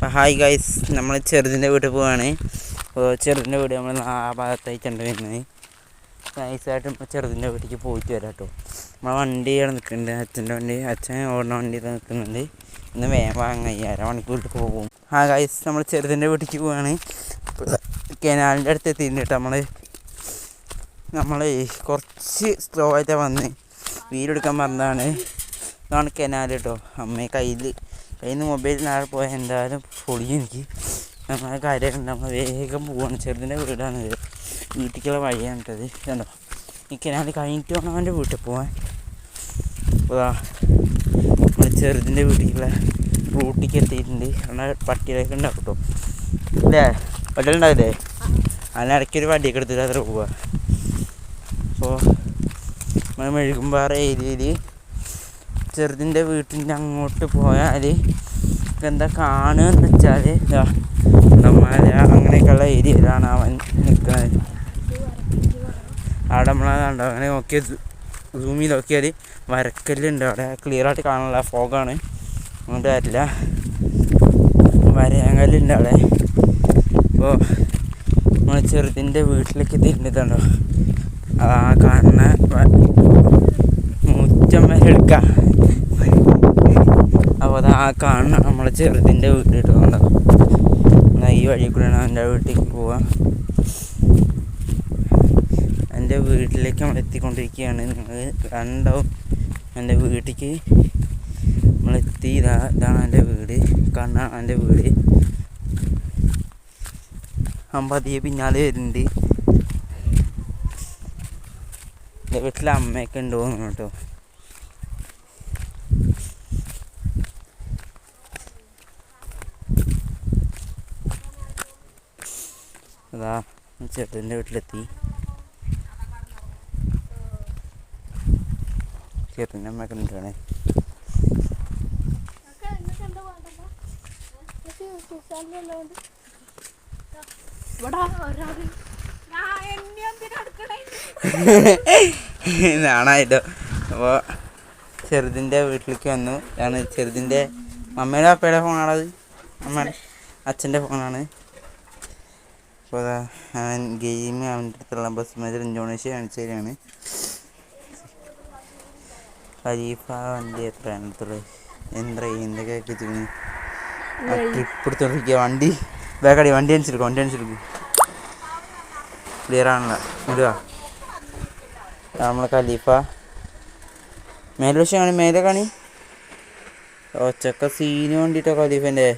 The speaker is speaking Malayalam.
ഹായ് ഗൈസ്, നമ്മൾ ചെറുതിൻ്റെ വീട്ടിൽ പോവാണ്. അപ്പോൾ ചെറുതിൻ്റെ വീട് നമ്മൾ ആ ഭാഗത്തായിട്ടുണ്ട് വരുന്നത്. നൈസായിട്ട് ഇപ്പോൾ ചെറുതിൻ്റെ വീട്ടിലേക്ക് പോയിട്ട് വരാം കേട്ടോ. നമ്മളെ വണ്ടിയാണ് നിൽക്കുന്നുണ്ട്, അച്ഛൻ്റെ വണ്ടി. അച്ഛൻ ഓടുന്ന വണ്ടി നിൽക്കുന്നുണ്ട്. ഇന്ന് വേഗം വാങ്ങാം, 1.5 മണിക്കൂറിൽ പോകും. ഗൈസ്, നമ്മൾ ചെറുതിൻ്റെ വീട്ടിലേക്ക് പോവാണ്. കനാലിൻ്റെ അടുത്ത് എത്തിയിട്ടുണ്ട് കേട്ടോ. നമ്മൾ കുറച്ച് സ്ലോ ആയിട്ടാണ് വന്ന് വീടെടുക്കാൻ പറഞ്ഞതാണ്. ഇതാണ് കനാൽ കേട്ടോ. കയ്യിൽ നിന്ന് മൊബൈൽ നാളെ പോയാൽ എന്തായാലും പൊളിയും. എനിക്ക് നമ്മളെ കാര്യമായിട്ട് നമ്മൾ വേഗം പോവാണ്. ചെറുതിൻ്റെ വീടാണ്, വീട്ടിലേക്കുള്ള വഴിയാണ് കേട്ടത്. കണ്ടോ, ഈ കനാൽ കഴിഞ്ഞിട്ട് വേണം അവൻ്റെ വീട്ടിൽ പോകാൻ. അപ്പോൾ നമ്മൾ ചെറുതിൻ്റെ വീട്ടിലേക്കുള്ള റൂട്ടിലേക്ക് എത്തിയിട്ടുണ്ട്. കാരണം പട്ടികളൊക്കെ ഉണ്ടാവും കേട്ടോ. അല്ലേ, പട്ടികളുണ്ടാവില്ലേ? അതിനിടയ്ക്കൊരു വണ്ടിയൊക്കെ എടുത്തിട്ട് അത്ര പോവുക. അപ്പോൾ നമ്മൾ മെഴുകുംപാറ ഏരിയയിൽ ചെറുതിൻ്റെ വീട്ടിൻ്റെ അങ്ങോട്ട് പോയാൽ എന്താ കാണുകയെന്ന് വെച്ചാൽ നമ്മളെ അങ്ങനെയൊക്കെയുള്ള ഏരിയയിലാണ് അവൻ നിൽക്കുന്നത്. അവിടെ നമ്മളാണ്ടോ അങ്ങനെ നോക്കിയാൽ സൂമിൽ നോക്കിയാൽ വരക്കല്ലുണ്ട്. അവിടെ ക്ലിയറായിട്ട് കാണാനുള്ള ഫോഗാണ്, അങ്ങോട്ട് വരില്ല. വരയാങ്കല്ലുണ്ട് അവിടെ. അപ്പോൾ നമ്മൾ ചെറുതിൻ്റെ വീട്ടിലേക്ക് എത്തിയിട്ടുണ്ടോ. ആ കാണുന്ന മുറ്റം വരെ എടുക്കാം. അപ്പോൾ അത് ആ കാണുന്ന നമ്മളെ ചെറുതിൻ്റെ വീട്ടിൽ ഇട്ടുണ്ടാവും. ഈ വഴി കൂടെയാണ് എൻ്റെ വീട്ടിലേക്ക് പോവാം. എൻ്റെ വീട്ടിലേക്ക് നമ്മൾ എത്തിക്കൊണ്ടിരിക്കുകയാണ്. നിങ്ങൾ കണ്ടാവും എൻ്റെ വീട്ടിലേക്ക് നമ്മളെത്തി. ഇതാണ് എൻ്റെ വീട്, കാണാൻ എൻ്റെ വീട്. പതിയെ പിന്നാലെ വരുന്നുണ്ട്. എൻ്റെ വീട്ടിൽ അമ്മയൊക്കെ ഉണ്ടോ കേട്ടോ. അതാ ചേട്ടൻ്റെ വീട്ടിലെത്തി. ചേട്ടൻ്റെ അമ്മയൊക്കെ ഉണ്ടാണ്. നാണായിട്ടോ. അപ്പോൾ ചെറുതിൻ്റെ വീട്ടിലേക്ക് വന്നു. ആണ് ചെറുതിൻ്റെ അമ്മയുടെ അപ്പയുടെ ഫോണാണത്. അമ്മയുടെ അച്ഛൻ്റെ ഫോണാണ്. അപ്പോൾ അവൻ ഗെയിം അവൻ്റെ അടുത്തുള്ള ബസ് മേജർ ഇന്തോനേഷ്യ കാണിച്ചു തരികയാണ്. ഖലീഫ വണ്ടി എത്രയാണ് അടുത്തുള്ളത്? എന്തൊക്കെ വെച്ചിരിക്കുന്നു. ട്രിപ്പ് എടുത്തോണ്ടിരിക്കുക. വണ്ടി ബാക്കടി, വണ്ടി അനുസരിക്കും. ക്ലിയർ ആണല്ലോ, ഇടുക. നമ്മളെ ഖലീഫ മേലെ കാണി. ഒച്ചക്ക സീന് വേണ്ടിയിട്ടോ ഖലീഫൻ്റെ.